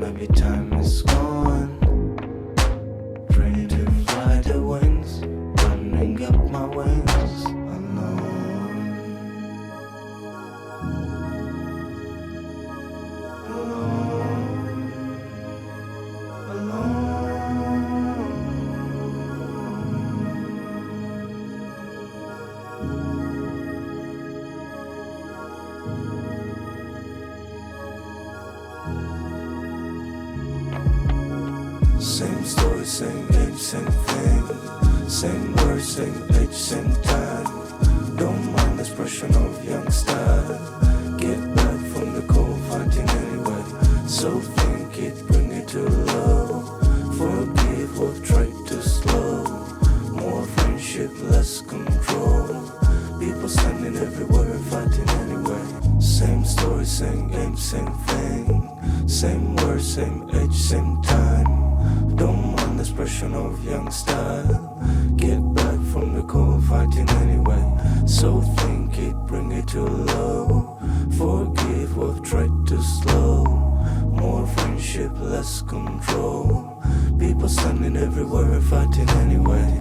Maybe time is gone. Ready to fly the winds, running up my wings alone. Same story, same age, same thing. Same words, same age, same time. Don't mind the expression of young style. Get back from the cold fighting anyway. So think it, bring it to low. Forgive what tried to slow. More friendship, less control. People standing everywhere fighting anyway. Same story, same game, same thing. Same words, same age, same time. Don't mind the expression of young style. Get back from the cold fighting anyway. So think it, bring it to low. Forgive what tried to slow. More friendship, less control. People standing everywhere fighting anyway.